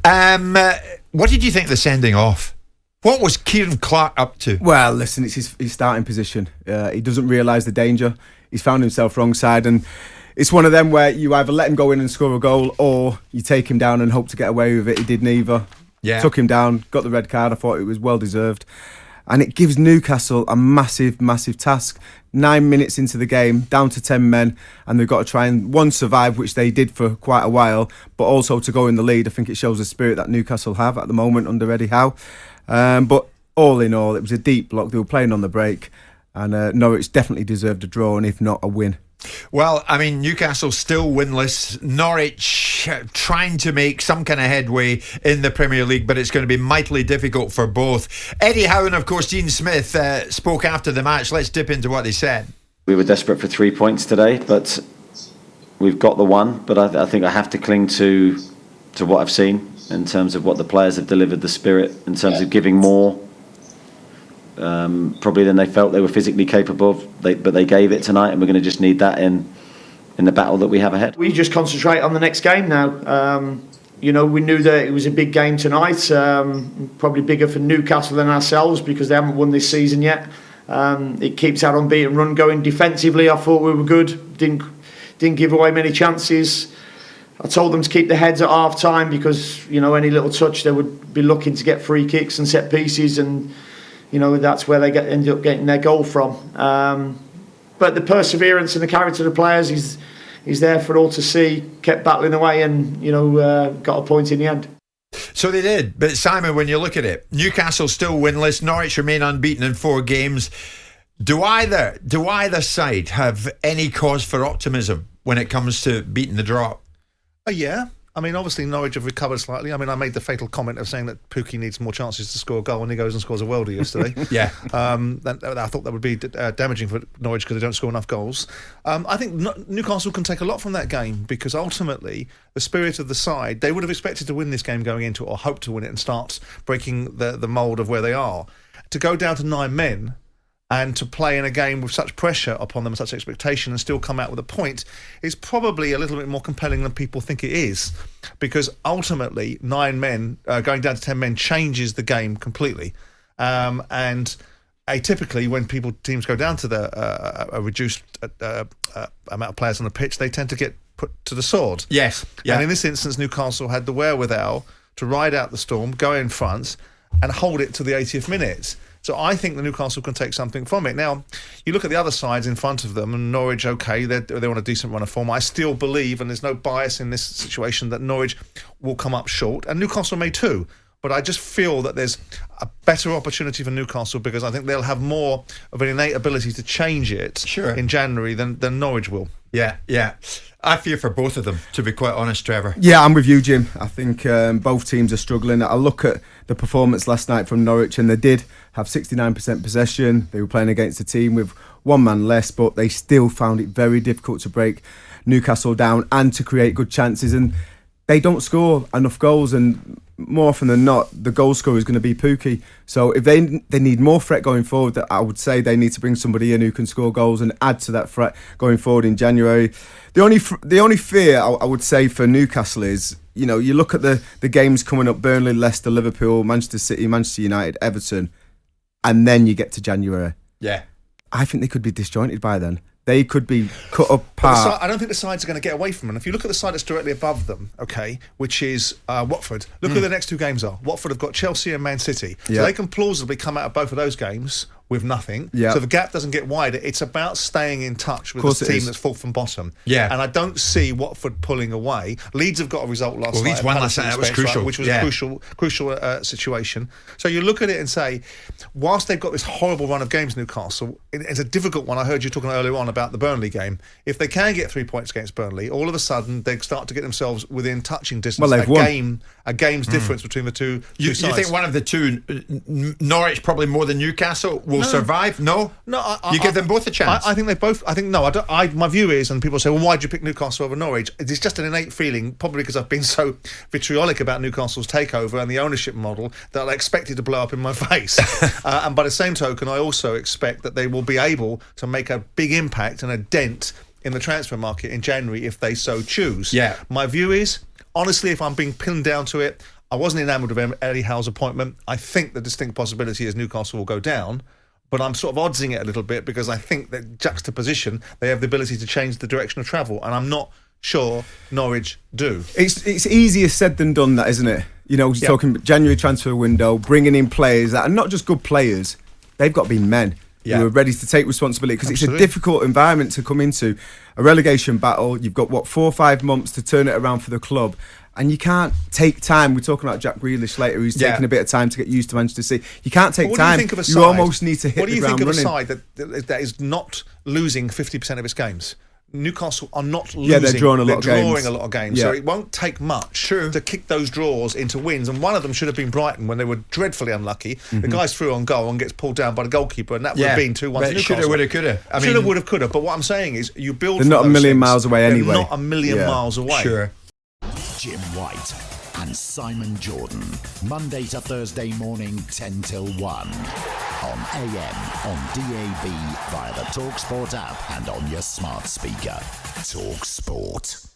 What did you think of the sending off? What was Kieran Clark up to? Well, listen, it's his starting position. He doesn't realise the danger. He's found himself wrong side, and it's one of them where you either let him go in and score a goal, or you take him down and hope to get away with it. He did neither. Yeah. Took him down, got the red card. I thought it was well deserved. And it gives Newcastle a massive, massive task. 9 minutes into the game, down to 10 men, and they've got to try and, one, survive, which they did for quite a while, but also to go in the lead. I think it shows the spirit that Newcastle have at the moment under Eddie Howe. But all in all, it was a deep block. They were playing on the break, and Norwich definitely deserved a draw, and if not, a win. Well, I mean, Newcastle still winless. Norwich trying to make some kind of headway in the Premier League, but it's going to be mightily difficult for both. Eddie Howe and, of course, Dean Smith spoke after the match. Let's dip into what they said. We were desperate for 3 points today, but we've got the one. But I think I have to cling to what I've seen in terms of what the players have delivered, the spirit, in terms of giving more. Probably than they felt they were physically capable of, but they gave it tonight, and we're going to just need that in the battle that we have ahead. We just concentrate on the next game now. We knew that it was a big game tonight, probably bigger for Newcastle than ourselves because they haven't won this season yet. It keeps our unbeaten run going. Defensively, I thought we were good. Didn't give away many chances. I told them to keep their heads at half time because any little touch they would be looking to get free kicks and set pieces, and that's where they end up getting their goal from. But the perseverance and the character of the players is there for all to see. Kept battling away and, got a point in the end. So they did. But Simon, when you look at it, Newcastle still winless. Norwich remain unbeaten in 4 games. Do either side have any cause for optimism when it comes to beating the drop? Yeah. I mean, obviously, Norwich have recovered slightly. I mean, I made the fatal comment of saying that Pukki needs more chances to score a goal, and he goes and scores a worldie yesterday. Yeah. I thought that would be damaging for Norwich because they don't score enough goals. I think Newcastle can take a lot from that game because ultimately, the spirit of the side, they would have expected to win this game going into it or hoped to win it and start breaking the mould of where they are. To go down to 9 men and to play in a game with such pressure upon them, such expectation, and still come out with a point is probably a little bit more compelling than people think it is. Because ultimately, 9 men, going down to 10 men, changes the game completely. And atypically, when teams go down to a reduced amount of players on the pitch, they tend to get put to the sword. Yes. Yeah. And in this instance, Newcastle had the wherewithal to ride out the storm, go in front, and hold it to the 80th minute. So I think the Newcastle can take something from it. Now, you look at the other sides in front of them, and Norwich, okay, they're on a decent run of form. I still believe, and there's no bias in this situation, that Norwich will come up short, and Newcastle may too. But I just feel that there's a better opportunity for Newcastle because I think they'll have more of an innate ability to change it in January than Norwich will. Yeah. I fear for both of them, to be quite honest, Trevor. Yeah, I'm with you, Jim. I think both teams are struggling. I look at the performance last night from Norwich, and they did have 69% possession. They were playing against a team with 1 man less, but they still found it very difficult to break Newcastle down and to create good chances. And they don't score enough goals, and more often than not, the goal scorer is going to be Pukki. So if they need more threat going forward, I would say they need to bring somebody in who can score goals and add to that threat going forward in January. The only fear I would say for Newcastle is, you look at the games coming up: Burnley, Leicester, Liverpool, Manchester City, Manchester United, Everton, and then you get to January. Yeah. I think they could be disjointed by then. They could be cut apart. I don't think the sides are going to get away from them. If you look at the side that's directly above them, okay, which is Watford, look who the next 2 games are. Watford have got Chelsea and Man City. So they can plausibly come out of both of those games with nothing. So the gap doesn't get wider. It's about staying in touch with the team that's 4th from bottom. Yeah. And I don't see Watford pulling away. Leeds have got a result last night. Leeds won last night. That was crucial. Right, which was a crucial situation. So you look at it and say, whilst they've got this horrible run of games, Newcastle, it's a difficult one. I heard you talking earlier on about the Burnley game. If they can get 3 points against Burnley, all of a sudden they start to get themselves within touching distance. A game's difference between the two sides. You think one of the two, Norwich probably more than Newcastle, will survive? No, you give them both a chance. I think they both. I think no. My view is, and people say, well, why did you pick Newcastle over Norwich? It's just an innate feeling, probably because I've been so vitriolic about Newcastle's takeover and the ownership model that I expect it to blow up in my face. And by the same token, I also expect that they will be able to make a big impact and a dent in the transfer market in January if they so choose. Yeah. My view is, honestly, if I'm being pinned down to it, I wasn't enamoured of Eddie Howe's appointment. I think the distinct possibility is Newcastle will go down, but I'm sort of oddsing it a little bit because I think that juxtaposition, they have the ability to change the direction of travel, and I'm not sure Norwich do. It's easier said than done, that, isn't it? You know, talking January transfer window, bringing in players that are not just good players, they've got to be men who are ready to take responsibility, because it's a difficult environment to come into. A relegation battle, you've got, 4 or 5 months to turn it around for the club, and you can't take time. We're talking about Jack Grealish later, who's taking a bit of time to get used to Manchester City. You can't take time. You almost need to hit the ground running. What do you think of a side that is not losing 50% of its games? Newcastle are not losing. They're drawing a lot of games. So it won't take much to kick those draws into wins. And one of them should have been Brighton when they were dreadfully unlucky. The guy's through on goal and gets pulled down by the goalkeeper, and that would have been 2-1 to Newcastle. Should have, would have, could have. Should have, would have, could have. But what I'm saying is, you build. They're not a million miles away anyway. They're not a million miles away. Sure. Jim White and Simon Jordan, Monday to Thursday morning, 10 till 1. On AM, on DAB, via the talkSPORT app, and on your smart speaker. talkSPORT.